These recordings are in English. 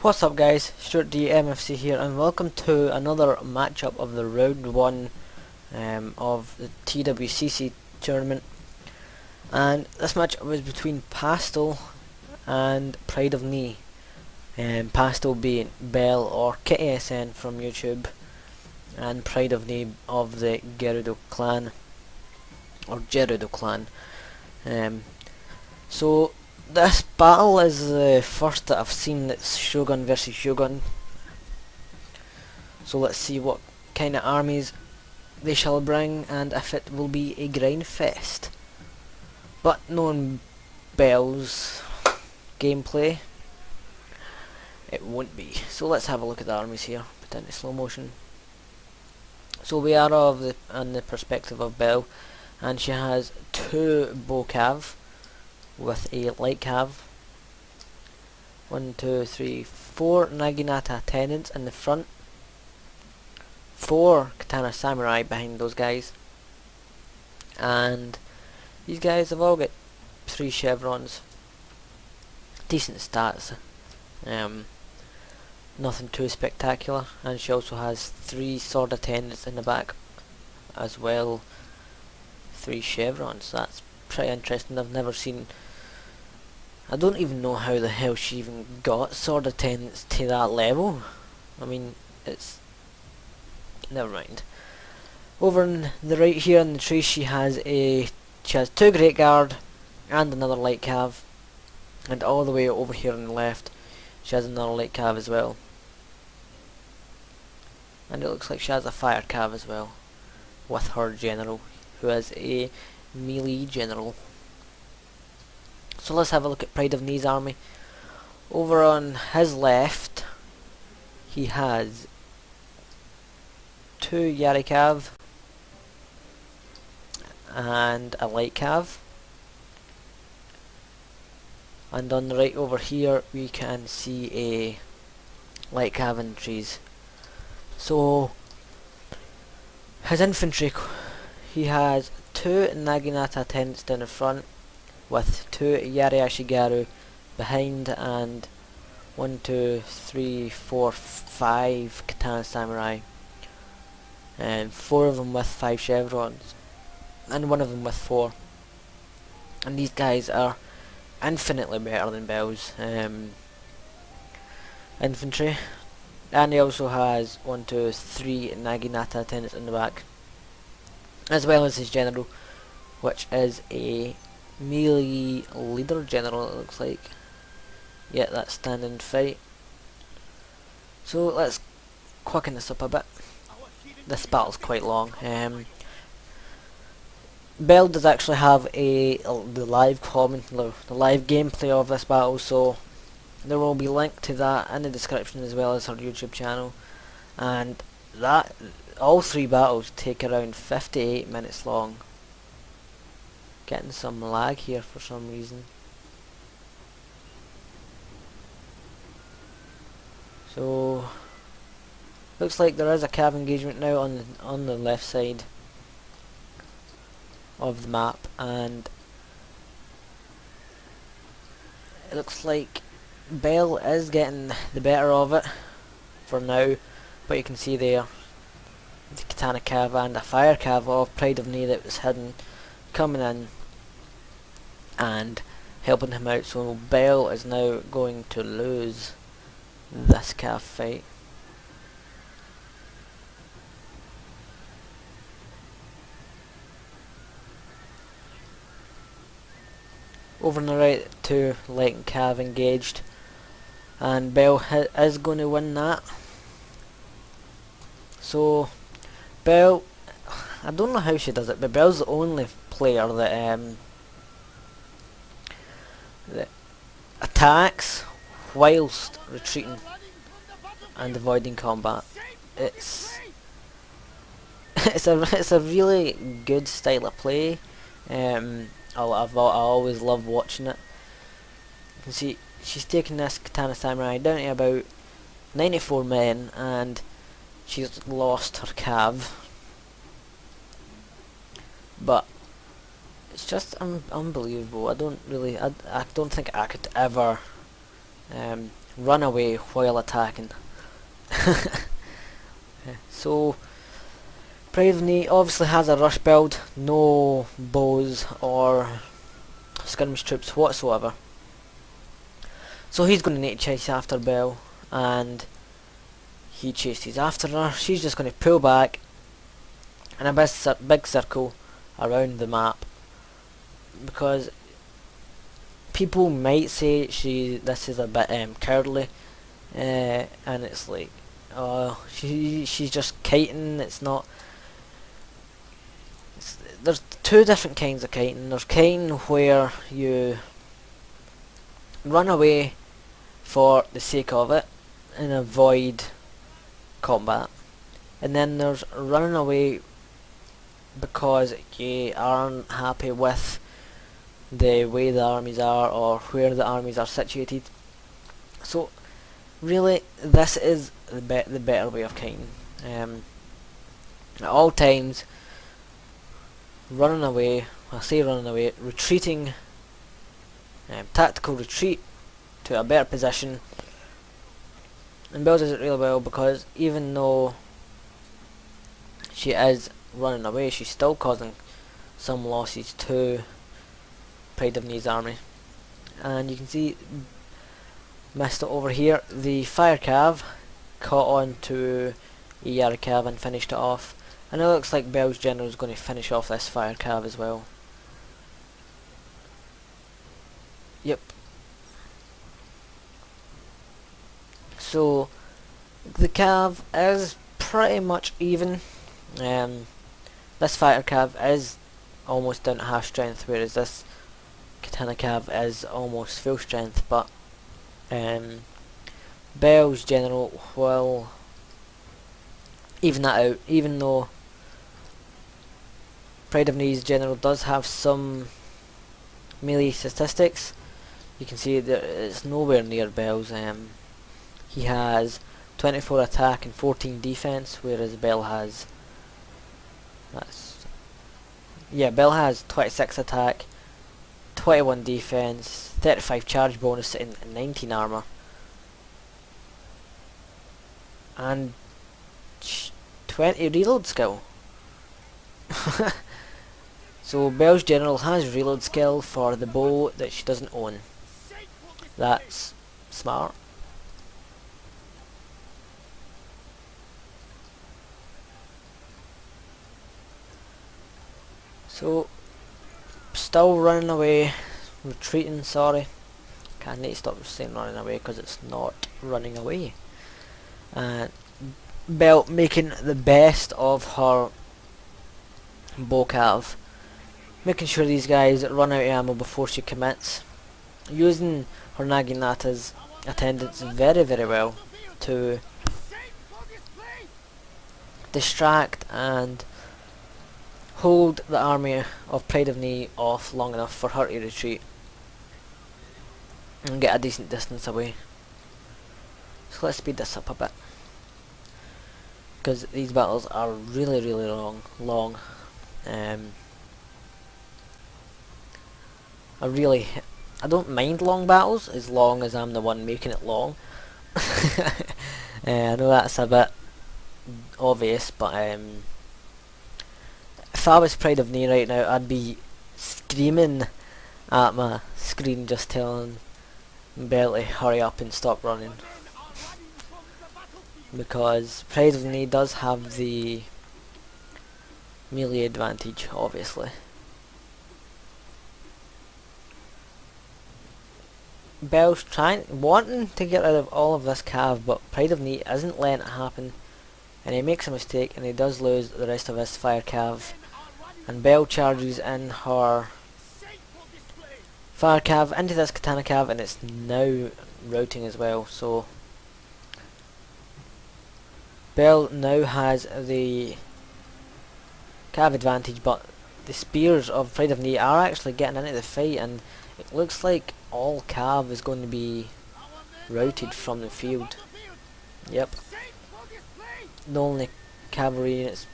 What's up guys, Stuart D MFC here and welcome to another matchup of the round 1 of the TWCC tournament. And this matchup was between Pastel and PrideofNi. Pastel being Belle or Kitty SN from YouTube, and PrideofNi of the Gerudo clan or Gerudo clan. So this battle is the first that I've seen that's Shogun versus Shogun. So let's see what kind of armies they shall bring and if it will be a grind fest. But knowing Belle's gameplay, it won't be. So let's have a look at the armies here, put it into slow motion. So we are on the perspective of Belle, and she has 2 bow cav with a light cav, 4 Naginata attendants in the front, 4 katana samurai behind those guys, and these guys have all got 3 chevrons. Decent stats, nothing too spectacular, and she also has 3 sword attendants in the back as well, 3 chevrons. That's pretty interesting. I've never seen, I don't even know how the hell she even got sword attendants to that level. I mean, it's, never mind. Over on the right here in the tree, she has 2 great guard and another light cav, and all the way over here on the left she has another light cav as well, and it looks like she has a fire cav as well with her general, who is a melee general. So let's have a look at PrideofNi's army. Over on his left, he has 2 Yari cav and a light cav, and on the right over here we can see a light cav in the trees. So his infantry, he has 2 Naginata attendants down the front with 2 Yari Ashigaru behind, and 5 katana samurai, and 4 of them with 5 chevrons and 1 of them with 4. And these guys are infinitely better than Belle's infantry. And he also has 3 Naginata attendants in the back, as well as his general, which is a melee leader general, it looks like. Yeah, that's standing fight. So let's quicken this up a bit. This battle's quite long. Belle does actually have the live gameplay of this battle, so there will be a link to that in the description, as well as her YouTube channel. And that, all 3 battles take around 58 minutes long. Getting some lag here for some reason. So looks like there is a cav engagement now on the left side of the map, and it looks like Belle is getting the better of it for now, but you can see there the katana cav and a fire cav of PrideofNi that was hidden coming in and helping him out. So Belle is now going to lose this cav fight. Over on the right, 2 light and cav engaged, and Belle is going to win that. So Belle, I don't know how she does it, but Belle's the only player that attacks whilst retreating and avoiding combat. It's a really good style of play. I always love watching it. You can see she's taking this katana samurai down to about 94 men, and she's lost her cav. But it's just unbelievable. I don't think I could ever run away while attacking. So PrideofNi obviously has a rush build, no bows or skirmish troops whatsoever. So he's going to need to chase after Belle, and he chases after her. She's just going to pull back in a big circle around the map, because people might say this is a bit cowardly, and it's like, oh, she's just kiting. It's not. There's two different kinds of kiting. There's kiting where you run away for the sake of it and avoid combat, and then there's running away because you aren't happy with the way the armies are or where the armies are situated. So really, this is the better way of kiting. At all times, running away, I say running away, retreating, tactical retreat to a better position. And Belle does it really well, because even though she is running away, she's still causing some losses to PrideofNi's army. And you can see, missed it over here, the fire cav caught on to a Yara cav and finished it off. And it looks like Belle's general is going to finish off this fire cav as well. Yep. So the cav is pretty much even. This fighter cav is almost down to half strength, whereas this katana cav is almost full strength. But Belle's general will even that out, even though PrideofNi's general does have some melee statistics. You can see that it's nowhere near Belle's. He has 24 attack and 14 defense, whereas Belle has, Belle has 26 attack, 21 defense, 35 charge bonus and 19 armor, and 20 reload skill. So Belle's general has reload skill for the bow that she doesn't own. That's smart. So, still running away, retreating, sorry. I need to stop saying running away because it's not running away. Belle making the best of her bow cav, making sure these guys run out of ammo before she commits, using her Naginata's attendants very well to distract and hold the army of PrideofNi off long enough for her to retreat and get a decent distance away. So let's speed this up a bit, because these battles are really long. I don't mind long battles as long as I'm the one making it long. I know that's a bit obvious, but if I was PrideofNi right now, I'd be screaming at my screen just telling Belle to hurry up and stop running, because PrideofNi does have the melee advantage, obviously. Belle's wanting to get rid of all of this cav, but PrideofNi isn't letting it happen, and he makes a mistake and he does lose the rest of his fire cav. And Belle charges in her fire cav into this katana cav, and it's now routing as well. So Belle now has the cav advantage, but the spears of PrideofNi are actually getting into the fight, and it looks like all cav is going to be routed from the field. Yep. The only cavalry units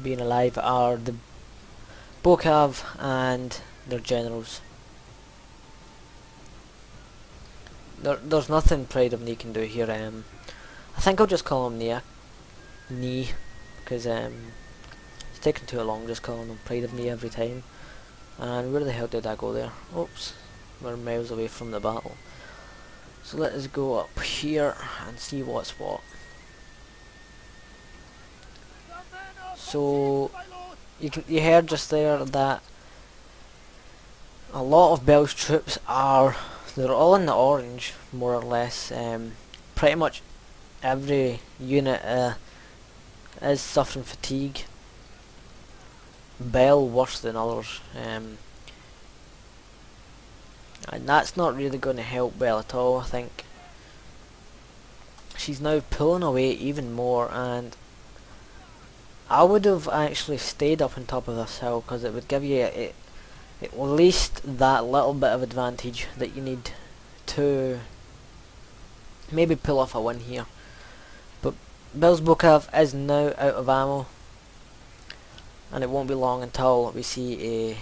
being alive are the bow cav and their generals. There's nothing PrideofNi can do here. I think I'll just call him Ni, because it's taking too long just calling him PrideofNi every time. And where the hell did I go there? Oops, we're miles away from the battle. So let us go up here and see what's what. So you heard just there that a lot of Bell's troops they're all in the orange, more or less. Pretty much every unit is suffering fatigue. Bell worse than others, and that's not really going to help Bell at all. I think she's now pulling away even more, and I would have actually stayed up on top of this hill because it would give you at least that little bit of advantage that you need to maybe pull off a win here. But Bell's Bokav is now out of ammo, and it won't be long until we see a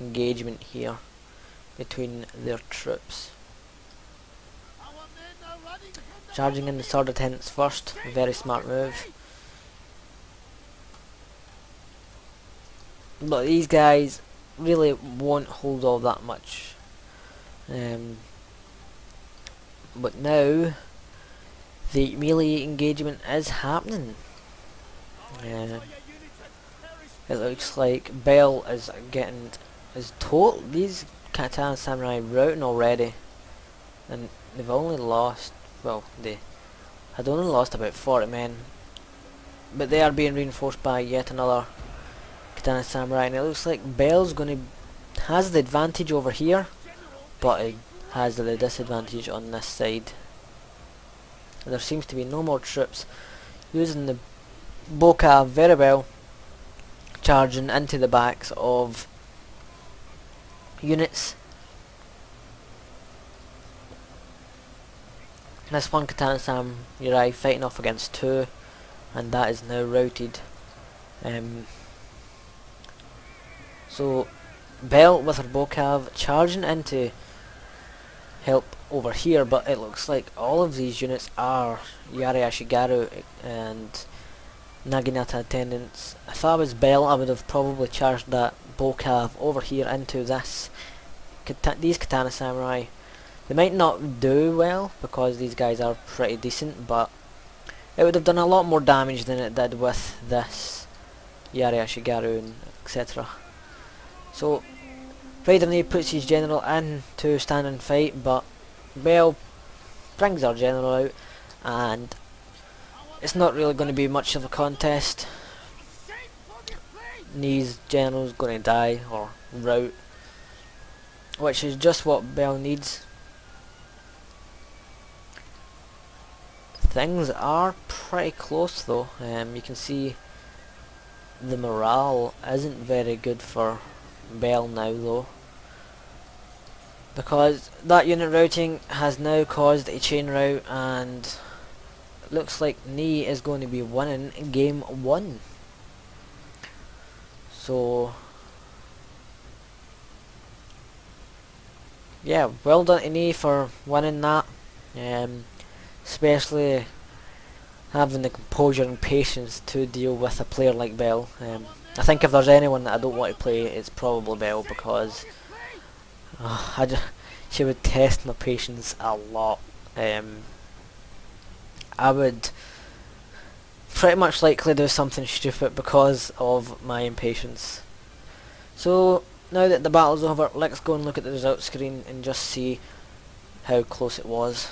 engagement here between their troops. Charging in the sword attendants first, very smart move. But these guys really won't hold all that much. But now the melee engagement is happening. It looks like Bell is getting these Katana Samurai routing already, and they've only lost, well, they had only lost about 40 men, but they are being reinforced by yet another Katana Samurai, and it looks like Bell's has the advantage over here, but it has the disadvantage on this side. And there seems to be no more troops using the Bokav very well, charging into the backs of units. This one Katana Samurai fighting off against two, and that is now routed. So Bell with her Bokav charging in to help over here, but it looks like all of these units are Yari Ashigaru and Naginata attendants. If I was Bell, I would have probably charged that Bokav over here into these Katana Samurai. They might not do well because these guys are pretty decent, but it would have done a lot more damage than it did with this Yari Ashigaru and etc. So PrideofNi puts his general in to stand and fight, but Bell brings her general out, and it's not really going to be much of a contest. Ni's general's going to die or rout, which is just what Bell needs. Things are pretty close though. You can see the morale isn't very good for Bell now though, because that unit routing has now caused a chain rout, and it looks like Ni is going to be winning game 1. So yeah, well done to Ni for winning that, especially having the composure and patience to deal with a player like Bell. I think if there's anyone that I don't want to play, it's probably Bell, because she would test my patience a lot. I would pretty much likely do something stupid because of my impatience. So now that the battle's over, let's go and look at the results screen and just see how close it was.